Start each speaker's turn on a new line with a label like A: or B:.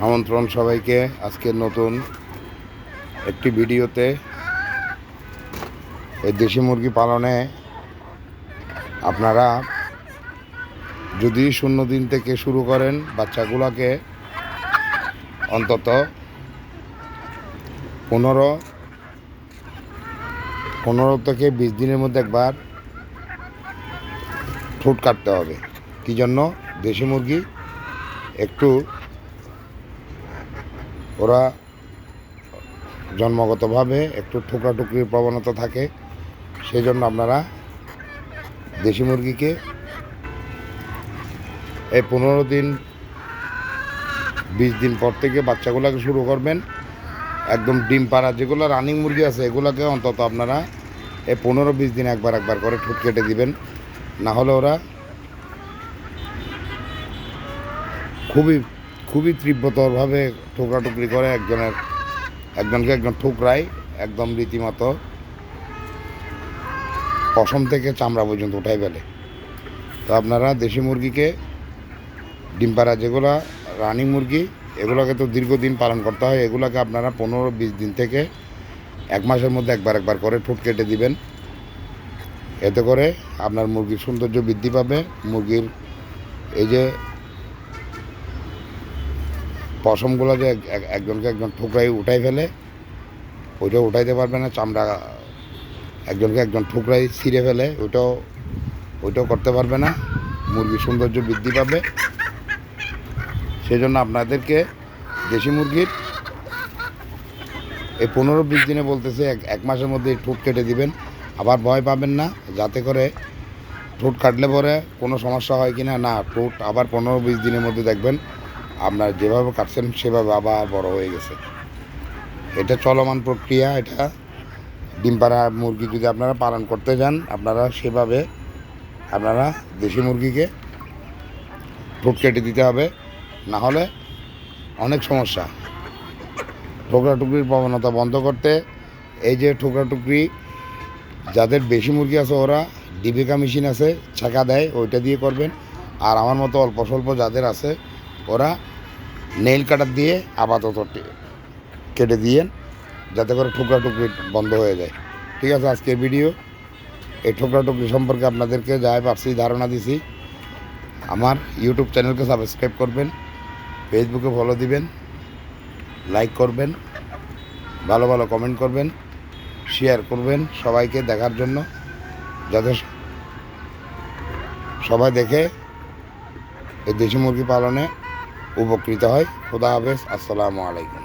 A: আমন্ত্রণ সবাইকে আজকের নতুন একটি ভিডিওতে। এই দেশি মুরগি পালনে আপনারা যদি 0 দিন থেকে শুরু করেন, বাচ্চাগুলোকে অন্তত 15 থেকে 20 দিনের মধ্যে একবার ঠোঁট কাটতে হবে। কী জন্য? দেশি মুরগি একটু ওরা জন্মগতভাবে একটু ঠোকরাটুকরির প্রবণতা থাকে। সেই জন্য আপনারা দেশি মুরগিকে এই 15 দিন 20 দিন পর থেকে বাচ্চাগুলোকে শুরু করবেন। একদম ডিম পাড়া যেগুলো রানিং মুরগি আছে এগুলোকে অন্তত আপনারা এই 15-20 দিন একবার করে ঠোঁট কেটে দিবেন। না হলে ওরা খুবই তীব্রতরভাবে ঠোকরাটুকরি করে, একজনকে ঠোকরায় একদম রীতিমতো পশম থেকে চামড়া পর্যন্ত উঠাই ফেলে। তো আপনারা দেশি মুরগিকে ডিম পাড়া যেগুলো রানিং মুরগি এগুলোকে তো দীর্ঘদিন পালন করতে হয়। এগুলোকে আপনারা 15-20 দিন থেকে 1 মাসের মধ্যে একবার করে ঠোঁট কেটে দিবেন। এতে করে আপনার মুরগির সৌন্দর্য বৃদ্ধি পাবে। মুরগির এই যে পশমগুলো যে একজন ঠোকরাই উঠাই ফেলে, ওইটা উঠাইতে পারবে না। চামড়া একজন ঠোকরাই ছিঁড়ে ফেলে, ওইটাও করতে পারবে না। মুরগির সৌন্দর্য বৃদ্ধি পাবে। সেই জন্য আপনাদেরকে দেশি মুরগির এই 15-20 দিনে বলতেছে 1 মাসের মধ্যে ঠোঁট কেটে দিবেন। আবার ভয় পাবেন না যাতে করে ঠোঁট কাটলে পরে কোনো সমস্যা হয় কি না। ঠোঁট আবার 15-20 দিনের মধ্যে দেখবেন আপনার যেভাবে কাটছেন সেভাবে আবার বড় হয়ে গেছে। এটা চলমান প্রক্রিয়া। এটা ডিম পাড়া মুরগি যদি আপনারা পালন করতে যান, আপনারা সেভাবে আপনারা দেশি মুরগিকে ঠোঁট কেটে দিতে হবে। না হলে অনেক সমস্যা। ঠোকরাটুকরির প্রবণতা বন্ধ করতে এই যে ঠোকরাটুকরি যাদের বেশি মুরগি আছে ওরা ডিবিকা মেশিন আছে, ছাকা দেয়, ওইটা দিয়ে করবেন। আর আমার মতো অল্প স্বল্প যাদের আছে ওরা নেইল কাটার দিয়ে আপাতত কেটে দিয়েন, যাতে করে ঠোকরাটুকরি বন্ধ হয়ে যায়। ঠিক আছে, আজকের ভিডিও এই ঠোকরাটুকরি সম্পর্কে আপনাদেরকে যাই পারছি ধারণা দিছি। আমার ইউটিউব চ্যানেলকে সাবস্ক্রাইব করবেন, ফেসবুকে ফলো দিবেন, লাইক করবেন, ভালো কমেন্ট করবেন, শেয়ার করবেন সবাইকে দেখার জন্য, যাতে সবাই দেখে এই দেশি মুরগি পালনে উপকৃত হয়। খোদা হাফেজ। আসসালামু আলাইকুম।